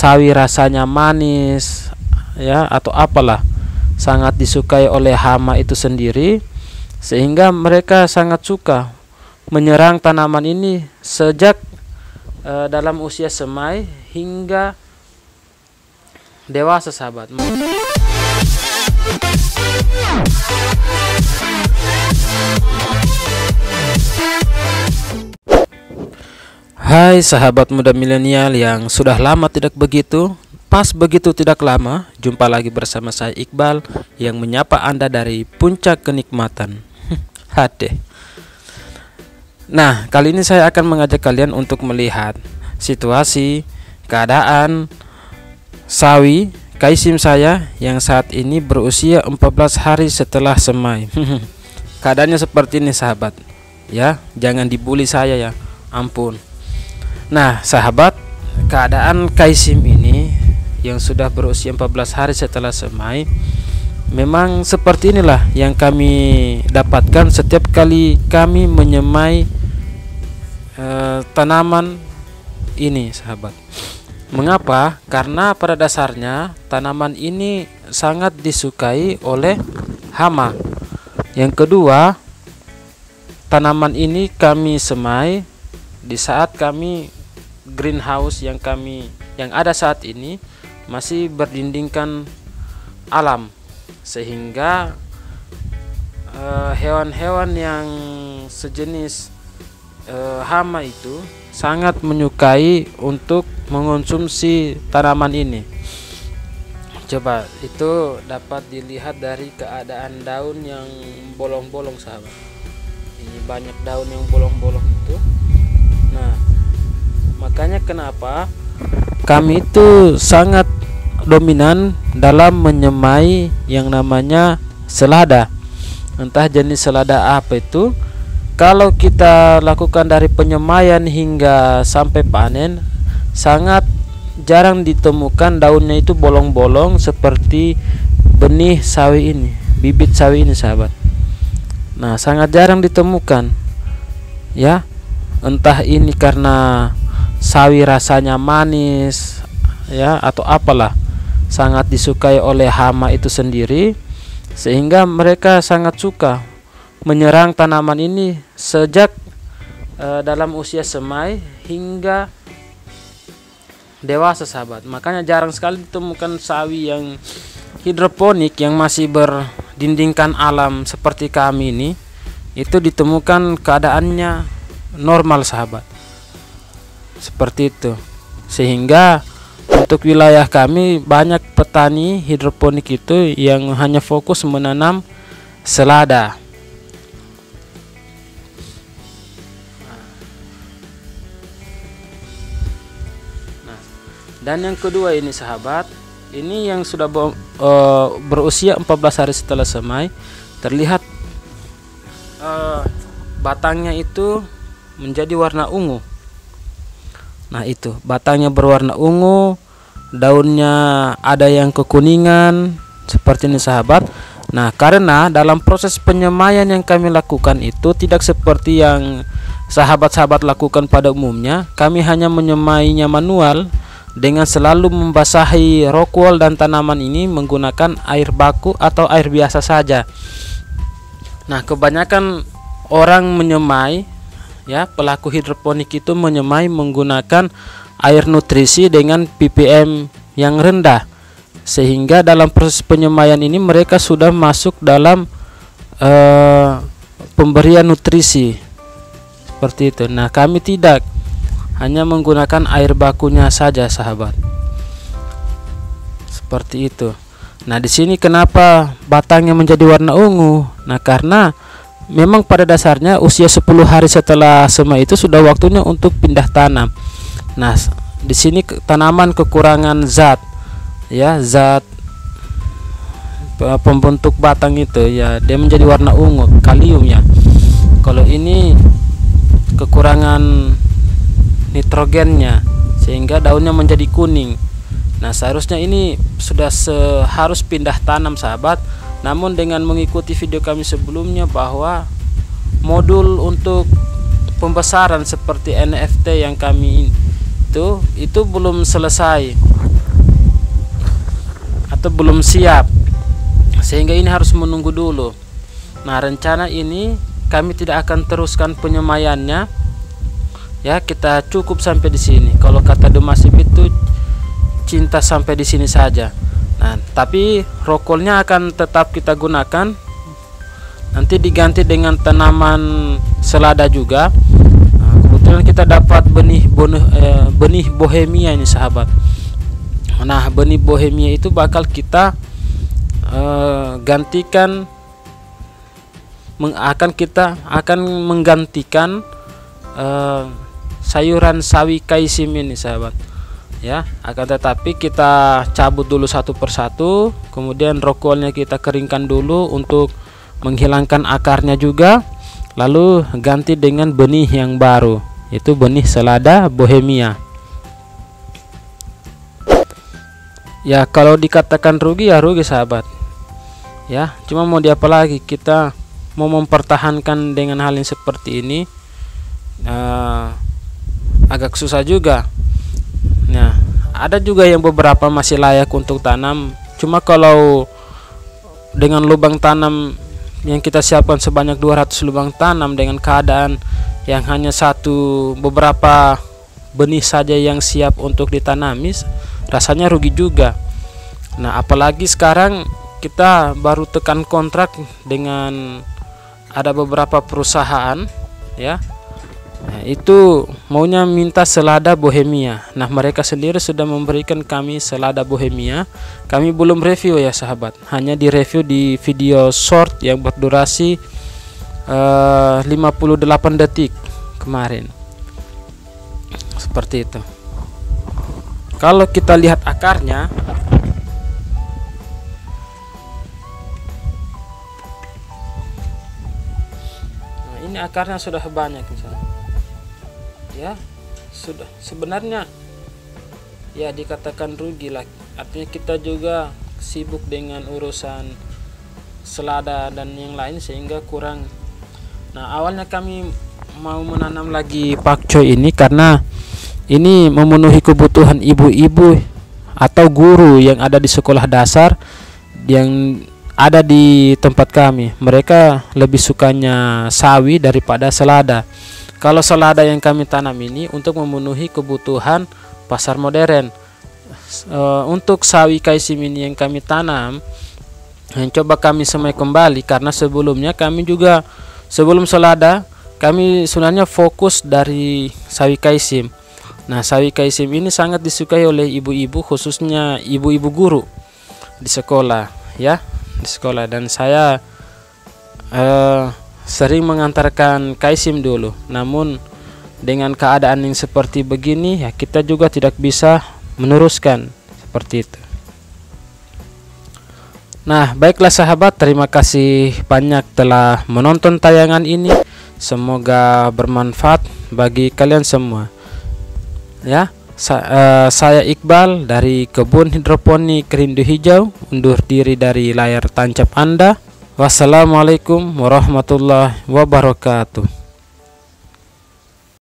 sawi rasanya manis, ya, atau apalah, sangat disukai oleh hama itu sendiri, sehingga mereka sangat suka menyerang tanaman ini sejak dalam usia semai hingga dewasa, sahabat. Hai sahabat muda milenial yang sudah lama tidak begitu, pas begitu tidak lama, jumpa lagi bersama saya Iqbal yang menyapa Anda dari puncak kenikmatan. Hade. Nah, kali ini saya akan mengajak kalian untuk melihat situasi, keadaan sawi kaisim saya yang saat ini berusia 14 hari setelah semai. Keadaannya seperti ini, sahabat. Ya, jangan dibully saya ya. Ampun. Nah, sahabat, keadaan kaisim ini yang sudah berusia 14 hari setelah semai memang seperti inilah yang kami dapatkan setiap kali kami menyemai tanaman ini, sahabat. Mengapa? Karena pada dasarnya tanaman ini sangat disukai oleh hama. Yang kedua, tanaman ini kami semai di saat kami greenhouse yang ada saat ini masih berdindingkan alam, sehingga hewan-hewan yang sejenis hama itu sangat menyukai untuk mengonsumsi tanaman ini. Coba itu dapat dilihat dari keadaan daun yang bolong-bolong, sahabat. Ini banyak daun yang bolong-bolong itu. Nah, makanya kenapa kami itu sangat dominan dalam menyemai yang namanya selada. Entah jenis selada apa itu. Kalau kita lakukan dari penyemaian hingga sampai panen, sangat jarang ditemukan daunnya itu bolong-bolong seperti benih sawi ini, bibit sawi ini, sahabat. Nah, sangat jarang ditemukan. Ya, entah ini karena sawi rasanya manis, ya, atau apalah, sangat disukai oleh hama itu sendiri, sehingga mereka sangat suka menyerang tanaman ini sejak dalam usia semai hingga dewasa, sahabat. Makanya jarang sekali ditemukan sawi yang hidroponik yang masih berdindingkan alam seperti kami ini, itu ditemukan keadaannya normal, sahabat. Seperti itu. Sehingga untuk wilayah kami banyak petani hidroponik itu yang hanya fokus menanam selada. Dan yang kedua ini, sahabat, ini yang sudah berusia 14 hari setelah semai, terlihat batangnya itu menjadi warna ungu. Nah, itu batangnya berwarna ungu, daunnya ada yang kekuningan seperti ini, sahabat. Nah, karena dalam proses penyemaian yang kami lakukan itu tidak seperti yang sahabat-sahabat lakukan pada umumnya. Kami hanya menyemainya manual dengan selalu membasahi rock wool dan tanaman ini menggunakan air baku atau air biasa saja. Nah, kebanyakan orang menyemai, ya, pelaku hidroponik itu menyemai menggunakan air nutrisi dengan ppm yang rendah, sehingga dalam proses penyemaian ini mereka sudah masuk dalam pemberian nutrisi seperti itu. Nah, kami tidak, hanya menggunakan air bakunya saja, sahabat. Seperti itu. Nah, di sini kenapa batangnya menjadi warna ungu? Nah, karena memang pada dasarnya usia 10 hari setelah semai itu sudah waktunya untuk pindah tanam. Nah, di sini tanaman kekurangan zat, ya, zat pembentuk batang itu, ya, dia menjadi warna ungu, kaliumnya. Kalau ini kekurangan nitrogennya, sehingga daunnya menjadi kuning. Nah, seharusnya ini sudah harus pindah tanam, sahabat. Namun dengan mengikuti video kami sebelumnya bahwa modul untuk pembesaran seperti NFT yang kami itu belum selesai. atau belum siap, sehingga ini harus menunggu dulu. Nah, rencana ini kami tidak akan teruskan penyemaiannya, ya. Kita cukup sampai di sini. Kalau kata Demasif itu cinta sampai di sini saja. Nah, tapi rokolnya akan tetap kita gunakan, nanti diganti dengan tanaman selada juga. Nah, kebetulan kita dapat benih bohemia ini, sahabat. Nah, benih bohemia itu bakal kita gantikan, akan menggantikan sayuran sawi kaisim ini, sahabat, ya. Akan tetapi kita cabut dulu satu persatu, kemudian rokolnya kita keringkan dulu untuk menghilangkan akarnya juga, lalu ganti dengan benih yang baru, itu benih selada bohemia. Ya, kalau dikatakan rugi ya rugi, sahabat, ya. Cuma mau diapa lagi, kita mau mempertahankan dengan hal yang seperti ini agak susah juga. Nah, ada juga yang beberapa masih layak untuk tanam, cuma kalau dengan lubang tanam yang kita siapkan sebanyak 200 lubang tanam dengan keadaan yang hanya beberapa benih saja yang siap untuk ditanami, rasanya rugi juga. Nah, apalagi sekarang kita baru tekan kontrak dengan ada beberapa perusahaan, ya. Nah, itu maunya minta selada bohemia. Nah, mereka sendiri sudah memberikan kami selada bohemia. Kami belum review, ya, sahabat. Hanya direview di video short yang berdurasi 58 detik kemarin. Seperti itu. Kalau kita lihat akarnya, nah, ini akarnya sudah banyak, misalnya. Ya, sudah sebenarnya ya dikatakan rugi lah. Artinya kita juga sibuk dengan urusan selada dan yang lain sehingga kurang. Nah, awalnya kami mau menanam lagi pakcoy ini karena ini memenuhi kebutuhan ibu-ibu atau guru yang ada di sekolah dasar yang ada di tempat kami. Mereka lebih sukanya sawi daripada selada. Kalau selada yang kami tanam ini untuk memenuhi kebutuhan pasar modern. Untuk sawi kaisim ini yang kami tanam, yang coba kami semai kembali, karena sebelumnya kami juga sebelum selada kami sebenarnya fokus dari sawi kaisim. Nah, sawi kaisim ini sangat disukai oleh ibu-ibu, khususnya ibu-ibu guru di sekolah, ya, di sekolah. Dan saya sering mengantarkan kaisim dulu. Namun dengan keadaan yang seperti begini, ya kita juga tidak bisa meneruskan seperti itu. Nah, baiklah sahabat, terima kasih banyak telah menonton tayangan ini. Semoga bermanfaat bagi kalian semua. Ya, saya Iqbal dari Kebun Hidroponik Rindu Hijau undur diri dari layar tancap Anda. Wassalamualaikum warahmatullahi wabarakatuh.